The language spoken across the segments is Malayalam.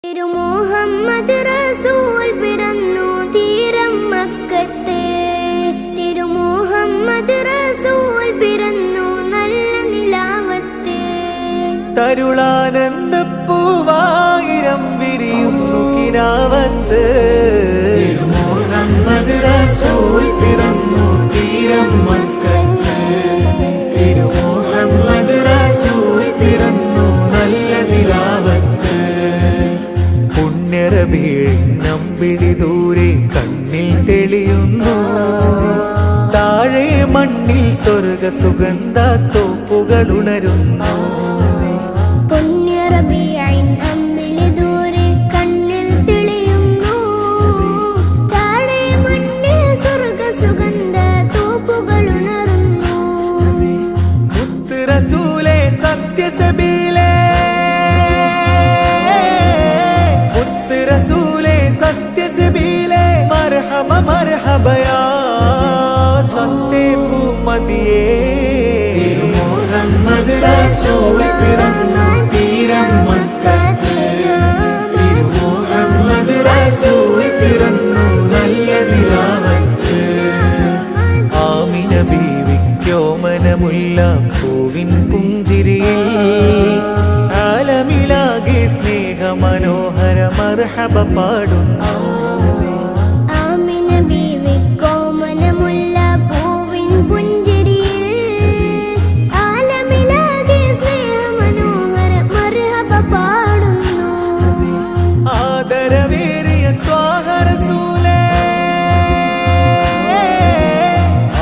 തിരുമുഹമ്മദ് റസൂൽ പിറന്നു തീരം മക്കത്ത്. തിരുമുഹമ്മദ് റസൂൽ പിറന്നു നല്ല നിലാവത്ത്. തരുളാനന്ദപ്പൂവായിരം വിരിയുന്നു കിനാവത്ത്. തിരുമുഹമ്മദ് റസൂൽ പിറന്നു തീരം മക്കത്ത്. തിരുമുഹമ്മദ് റസൂൽ പിറന്നു നല്ല നിലാവത്ത്. പുണ്യറബീഴിനമ്പിളി ദൂരെ കണ്ണിൽ തെളിയുന്നു. താഴെ മണ്ണിൽ സ്വർഗ സുഗന്ധ തോപ്പുകൾ ഉണരുന്നു. പുണ്യറബീഇൻ അമ്പിളി ദൂരെ കണ്ണിൽ തെളിയുന്നു. താഴെ മണ്ണിൽ സ്വർഗ സുഗന്ധ തോപ്പുകൾ ഉണരുന്നു. മുത്ത് റസൂലേ സത്യസബീലേ, മുത്ത് റസൂലേ സത്യസബീലേ, മർഹബ മർഹബയാ സത്തേ പൂമതിയേ. തിരുമുഹമ്മദ് റസൂൽ പിറന്നു തീരം മക്കത്ത്. തിരുമുഹമ്മദ് റസൂൽ പിറന്നു നല്ല നിലാവത്ത്. ആമിന ബീവിക്കോമനമുല്ല പൂവിൻ പുഞ്ചിരിയിൽ ആലമിലാകെ സ്നേഹ മനോഹര മർഹബ പാടുന്നു. ആമിന ബീവി കോമനമുല്ല പൂവിൻ പുഞ്ചിരിയിൽ ആലമിലാകെ സ്നേഹ മനോഹര മർഹബ പാടുന്നു. ആദരവേറിയ ത്വാഹ റസൂലേ,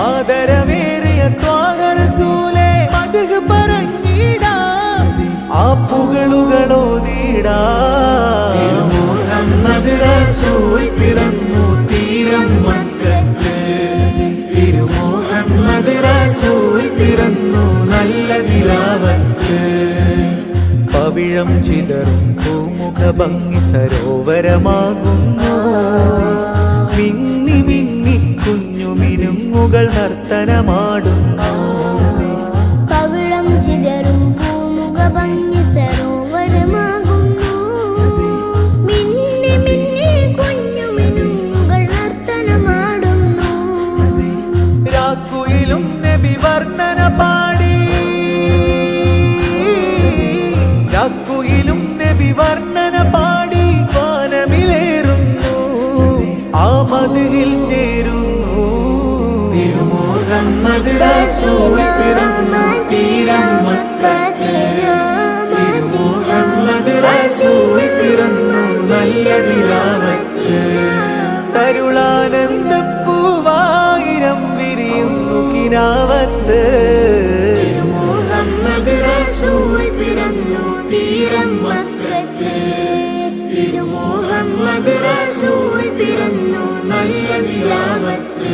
ആദരവേറിയ ത്വാഹ റസൂലേ, മദ്ഹ് പറഞ്ഞിടാം ആ പുകളുകളോതിടാം. തിരുമുഹമ്മദ് റസൂൽ പിറന്നു തീരം മക്കത്ത്. തിരുമുഹമ്മദ് റസൂൽ പിറന്നു നല്ല നിലാവത്ത്. പവിഴം ചിതറും പൂമുഖ ഭംഗി സരോവരമാകുന്നു. മിന്നി മിന്നി കുഞ്ഞു മിനുങ്ങുകൾ നർത്തനമാടുന്നു. പവിഴം ചിതറും പൂമുഖ ഭംഗി സരോവരമാകുന്നു. മിന്നി മിന്നി കുഞ്ഞു മിനുങ്ങുകൾ നർത്തനമാടുന്നു. രാക്കുയിലും നബി വർണ്ണന പാടി, രാക്കുയിലും നബി വർണ്ണന പാടി വാനമിലേറുന്നു. ആ മദ്ഹിൽ ചേരുന്നു. തിരുമുഹമ്മദ് റസൂൽ പിറന്നു തീരം മക്കത്ത്. തിരുമുഹമ്മദ് റസൂൽ പിറന്നു നല്ല നിലാവത്ത്. തരുളാനന്ദപ്പൂവായിരം വിരിയുന്നു കിനാവത്ത്. തിരുമുഹമ്മദ് റസൂൽ പിറന്നു തീരം മക്കത്ത്. തിരുമുഹമ്മദ് റസൂൽ പിറന്നു നല്ല നിലാവത്ത്.